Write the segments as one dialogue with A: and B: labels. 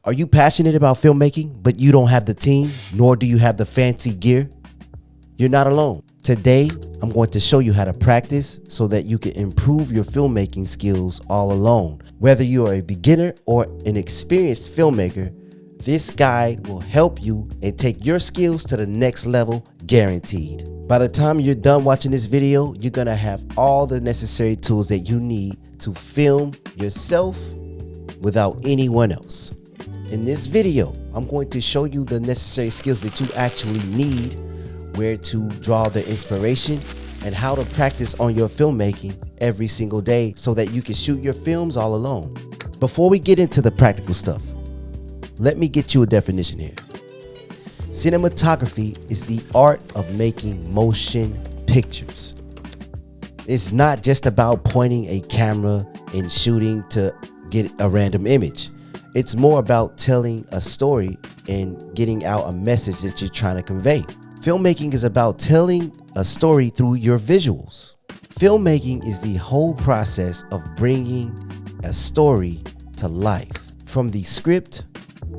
A: Are you passionate about filmmaking, but you don't have the team, nor do you have the fancy gear? You're not alone. Today, I'm going to show you how to practice so that you can improve your filmmaking skills all alone. Whether you are a beginner or an experienced filmmaker, this guide will help you and take your skills to the next level, guaranteed. By the time you're done watching this video, you're gonna have all the necessary tools that you need to film yourself without anyone else. In this video, I'm going to show you the necessary skills that you actually need, where to draw the inspiration, and how to practice on your filmmaking every single day so that you can shoot your films all alone. Before we get into the practical stuff, let me get you a definition here. Cinematography is the art of making motion pictures. It's not just about pointing a camera and shooting to get a random image. It's more about telling a story and getting out a message that you're trying to convey. Filmmaking is about telling a story through your visuals. Filmmaking is the whole process of bringing a story to life, from the script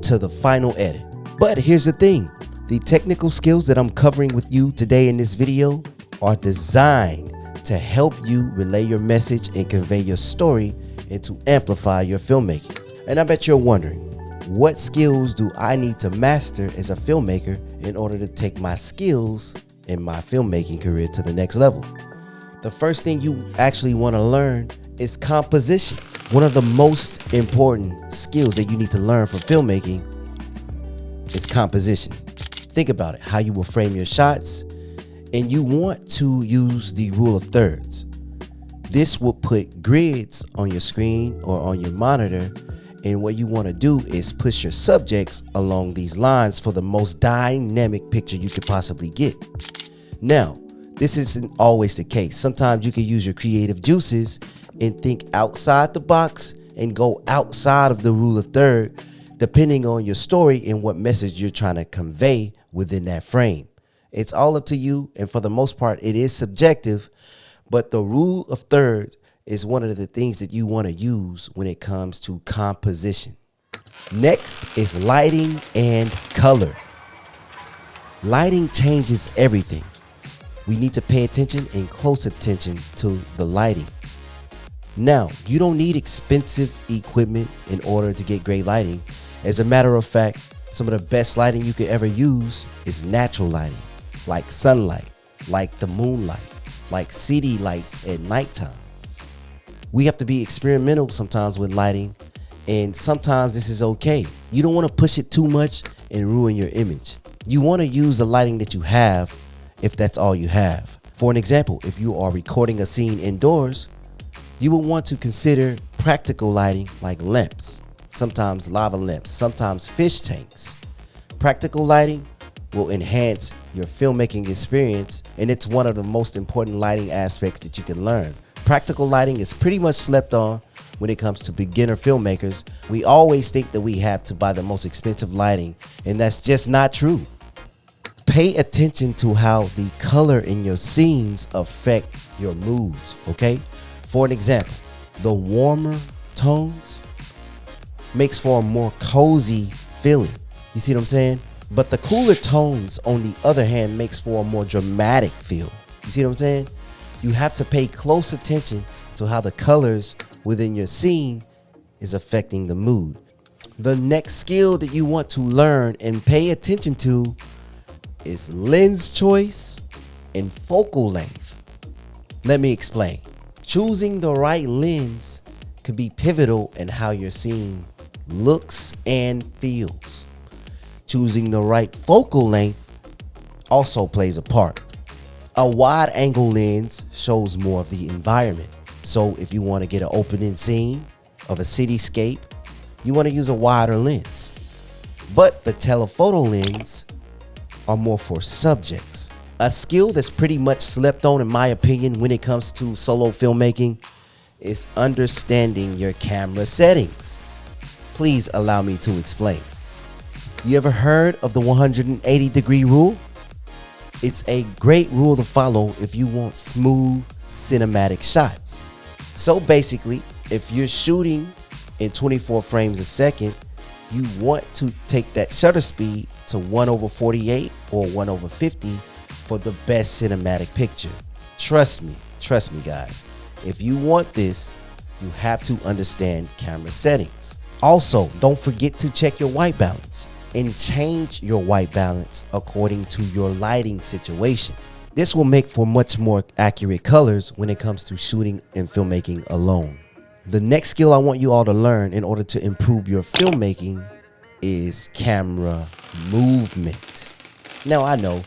A: to the final edit. But here's the thing, the technical skills that I'm covering with you today in this video are designed to help you relay your message and convey your story and to amplify your filmmaking. And I bet you're wondering, what skills do I need to master as a filmmaker in order to take my skills in my filmmaking career to the next level? The first thing you actually want to learn is composition. One of the most important skills that you need to learn for filmmaking is composition. Think about it, how you will frame your shots, and you want to use the rule of thirds. This will put grids on your screen or on your monitor, and what you want to do is push your subjects along these lines for the most dynamic picture you could possibly get. Now, this isn't always the case. Sometimes you can use your creative juices and think outside the box and go outside of the rule of third, depending on your story and what message you're trying to convey within that frame. It's all up to you, and for the most part, it is subjective, but the rule of thirds is one of the things that you want to use when it comes to composition. Next is lighting and color. Lighting changes everything. We need to pay attention and close attention to the lighting. Now, you don't need expensive equipment in order to get great lighting. As a matter of fact, some of the best lighting you could ever use is natural lighting, like sunlight, like the moonlight, like city lights at nighttime. We have to be experimental sometimes with lighting, and sometimes this is okay. You don't want to push it too much and ruin your image. You want to use the lighting that you have if that's all you have. For an example, if you are recording a scene indoors, you will want to consider practical lighting like lamps, sometimes lava lamps, sometimes fish tanks. Practical lighting will enhance your filmmaking experience, and it's one of the most important lighting aspects that you can learn. Practical lighting is pretty much slept on when it comes to beginner filmmakers. We always think that we have to buy the most expensive lighting, and that's just not true. Pay attention to how the color in your scenes affect your moods, okay? For an example, the warmer tones makes for a more cozy feeling. You see what I'm saying? But the cooler tones, on the other hand, makes for a more dramatic feel. You see what I'm saying? You have to pay close attention to how the colors within your scene is affecting the mood. The next skill that you want to learn and pay attention to is lens choice and focal length. Let me explain. Choosing the right lens could be pivotal in how your scene looks and feels. Choosing the right focal length also plays a part. A wide angle lens shows more of the environment. So if you want to get an opening scene of a cityscape, you want to use a wider lens. But the telephoto lens are more for subjects. A skill that's pretty much slept on, in my opinion, when it comes to solo filmmaking is understanding your camera settings. Please allow me to explain. You ever heard of the 180-degree rule? It's a great rule to follow if you want smooth cinematic shots. So basically, if you're shooting in 24 frames a second, you want to take that shutter speed to 1/48 or 1/50 for the best cinematic picture. Trust me guys. If you want this, you have to understand camera settings. Also, don't forget to check your white balance and change your white balance according to your lighting situation. This will make for much more accurate colors when it comes to shooting and filmmaking alone. The next skill I want you all to learn in order to improve your filmmaking is camera movement. Now, I know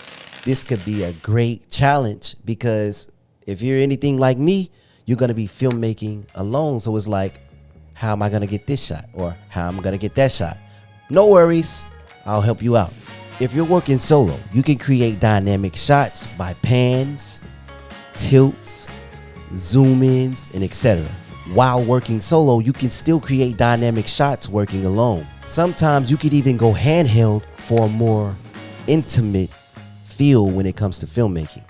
A: this could be a great challenge because if you're anything like me, you're going to be filmmaking alone. So it's like, how am I going to get this shot? Or how am I going to get that shot? No worries, I'll help you out. If you're working solo, you can create dynamic shots by pans, tilts, zoom ins, and etc. While working solo, you can still create dynamic shots working alone. Sometimes you could even go handheld for a more intimate feel when it comes to filmmaking.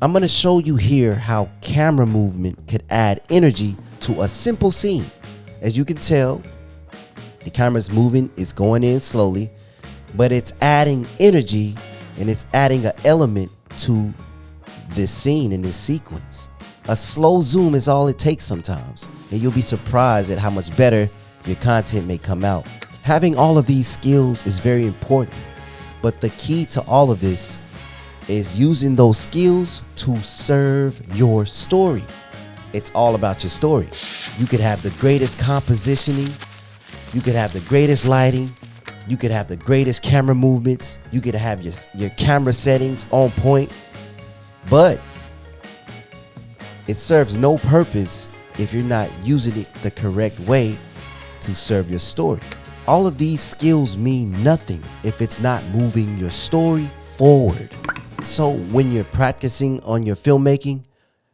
A: I'm going to show you here how camera movement could add energy to a simple scene. As you can tell, the camera's moving, it's going in slowly, but it's adding energy and it's adding an element to this scene and this sequence. A slow zoom is all it takes sometimes, and you'll be surprised at how much better your content may come out. Having all of these skills is very important, but the key to all of this is using those skills to serve your story. It's all about your story. You could have the greatest compositioning, you could have the greatest lighting, you could have the greatest camera movements, you could have your camera settings on point, but it serves no purpose if you're not using it the correct way to serve your story. All of these skills mean nothing if it's not moving your story forward. So when you're practicing on your filmmaking,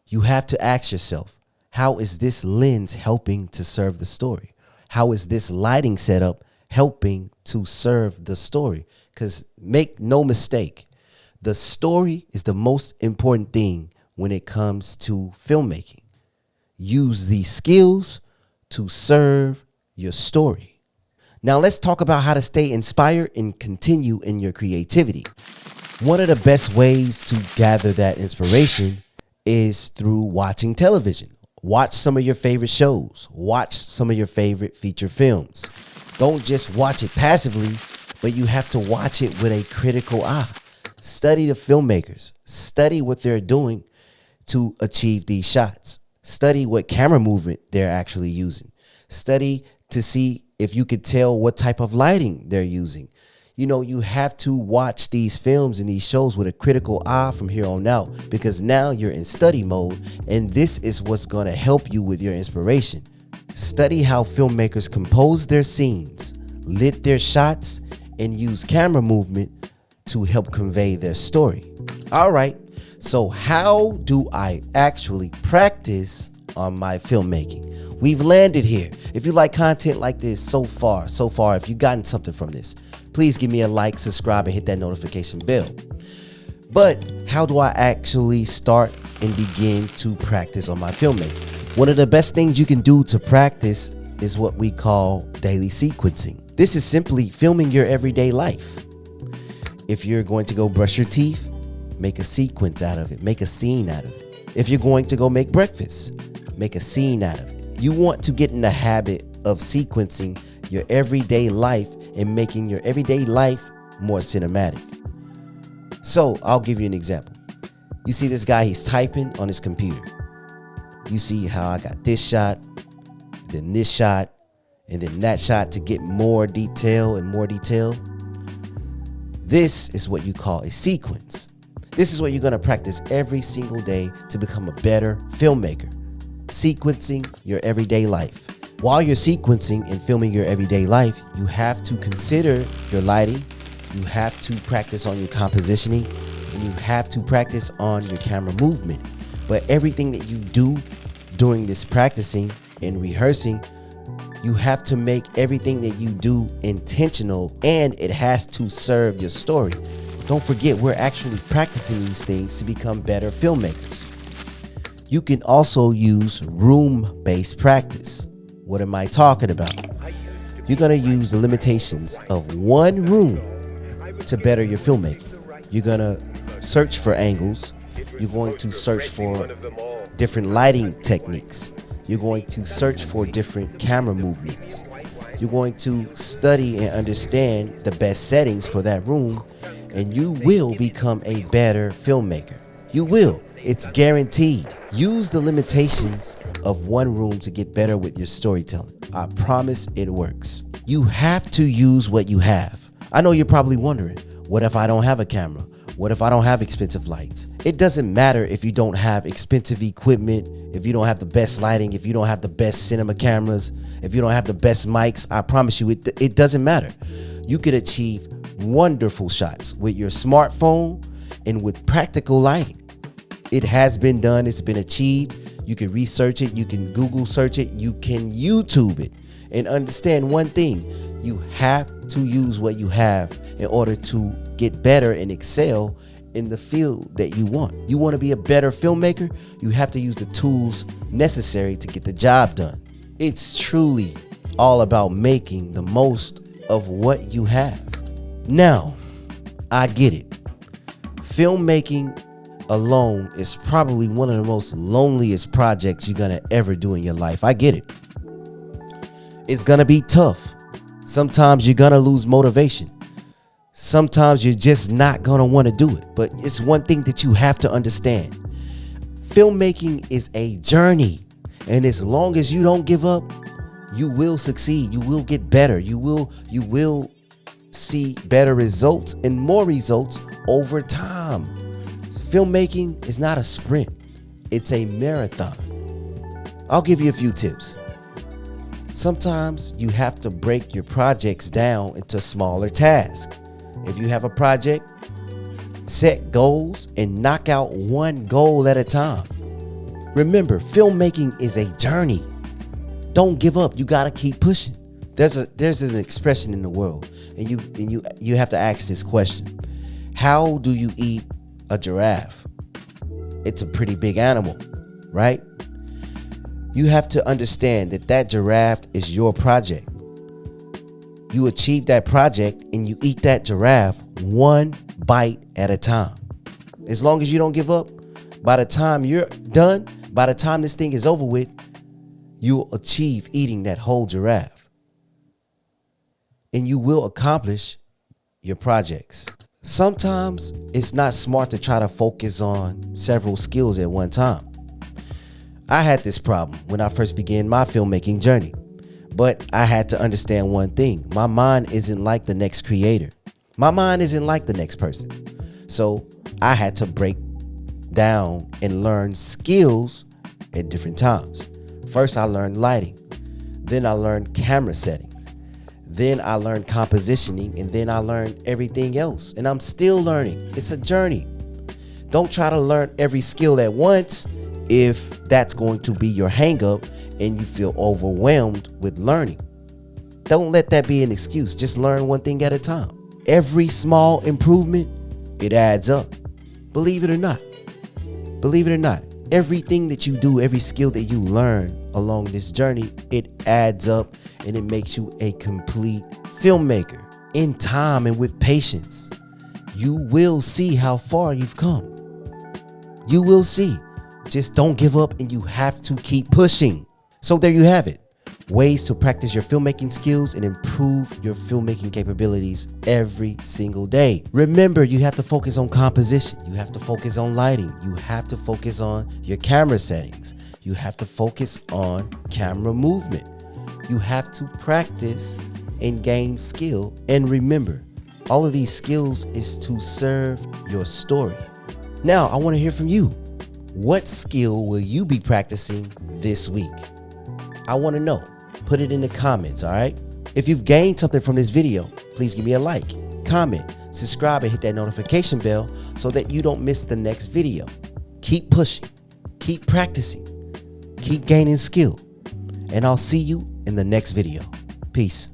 A: you have to ask yourself, how is this lens helping to serve the story? How is this lighting setup helping to serve the story? Because make no mistake, the story is the most important thing when it comes to filmmaking. Use these skills to serve your story. Now let's talk about how to stay inspired and continue in your creativity. One of the best ways to gather that inspiration is through watching television. Watch some of your favorite shows. Watch some of your favorite feature films. Don't just watch it passively, but you have to watch it with a critical eye. Study the filmmakers. Study what they're doing to achieve these shots. Study what camera movement they're actually using. Study to see if you could tell what type of lighting they're using. You know, you have to watch these films and these shows with a critical eye from here on out, because now you're in study mode, and this is what's going to help you with your inspiration. Study how filmmakers compose their scenes, lit their shots, and use camera movement to help convey their story. All right, so how do I actually practice on my filmmaking? We've landed here. If you like content like this so far, if you've gotten something from this, please give me a like, subscribe, and hit that notification bell. But how do I actually start and begin to practice on my filmmaking? One of the best things you can do to practice is what we call daily sequencing. This is simply filming your everyday life. If you're going to go brush your teeth, make a sequence out of it, make a scene out of it. If you're going to go make breakfast, make a scene out of it. You want to get in the habit of sequencing your everyday life and making your everyday life more cinematic. So I'll give you an example. You see this guy, he's typing on his computer. You see how I got this shot, then this shot, and then that shot to get more detail and more detail. This is what you call a sequence. This is what you're going to practice every single day to become a better filmmaker. Sequencing your everyday life. While you're sequencing and filming your everyday life, you have to consider your lighting, you have to practice on your compositioning, and you have to practice on your camera movement. But everything that you do during this practicing and rehearsing, you have to make everything that you do intentional, and it has to serve your story. Don't forget, we're actually practicing these things to become better filmmakers. You can also use room-based practice. What am I talking about? You're going to use the limitations of one room to better your filmmaking. You're going to search for angles. You're going to search for different lighting techniques. You're going to search for different camera movements. You're going to study and understand the best settings for that room, and you will become a better filmmaker. You will. It's guaranteed. Use the limitations of one room to get better with your storytelling. I promise it works. You have to use what you have. I know you're probably wondering, what if I don't have a camera? What if I don't have expensive lights? It doesn't matter if you don't have expensive equipment, if you don't have the best lighting, if you don't have the best cinema cameras, if you don't have the best mics. I promise you, it doesn't matter. You could achieve wonderful shots with your smartphone and with practical lighting. It has been done. It's been achieved. You can research it. You can Google search it. You can YouTube it. And understand one thing. You have to use what you have in order to get better and excel in the field that you want. You want to be a better filmmaker? You have to use the tools necessary to get the job done. It's truly all about making the most of what you have. Now, I get it. Filmmaking alone is probably one of the most loneliest projects you're gonna ever do in your life. I get it. It's gonna be tough. Sometimes you're gonna lose motivation. Sometimes you're just not gonna want to do it. But it's one thing that you have to understand. Filmmaking is a journey. And as long as you don't give up, you will succeed. You will get better. You will see better results and more results over time. Filmmaking is not a sprint. It's a marathon. I'll give you a few tips. Sometimes you have to break your projects down into smaller tasks. If you have a project, set goals and knock out one goal at a time. Remember, filmmaking is a journey. Don't give up. You gotta keep pushing. There's an expression in the world, and you have to ask this question: how do you eat a giraffe? It's a pretty big animal, right? You have to understand that giraffe is your project. You achieve that project and you eat that giraffe one bite at a time. As long as you don't give up, by the time you're done, by the time this thing is over with, you'll achieve eating that whole giraffe. And you will accomplish your projects. Sometimes it's not smart to try to focus on several skills at one time. I had this problem when I first began my filmmaking journey, but I had to understand one thing. My mind isn't like the next creator. My mind isn't like the next person. So I had to break down and learn skills at different times. First, I learned lighting. Then I learned camera settings. Then I learned compositioning, and then I learned everything else. And I'm still learning. It's a journey. Don't try to learn every skill at once if that's going to be your hang up and you feel overwhelmed with learning. Don't let that be an excuse. Just learn one thing at a time. Every small improvement, it adds up. Believe it or not. Believe it or not. Everything that you do, every skill that you learn along this journey, it adds up and it makes you a complete filmmaker. In time and with patience, you will see how far you've come. You will see. Just don't give up, and you have to keep pushing. So there you have it. Ways to practice your filmmaking skills and improve your filmmaking capabilities every single day. Remember, you have to focus on composition. You have to focus on lighting. You have to focus on your camera settings. You have to focus on camera movement. You have to practice and gain skill. And remember, all of these skills is to serve your story. Now, I want to hear from you. What skill will you be practicing this week? I want to know. Put it in the comments, all right? If you've gained something from this video, please give me a like, comment, subscribe, and hit that notification bell so that you don't miss the next video. Keep pushing, keep practicing, keep gaining skill, and I'll see you in the next video. Peace.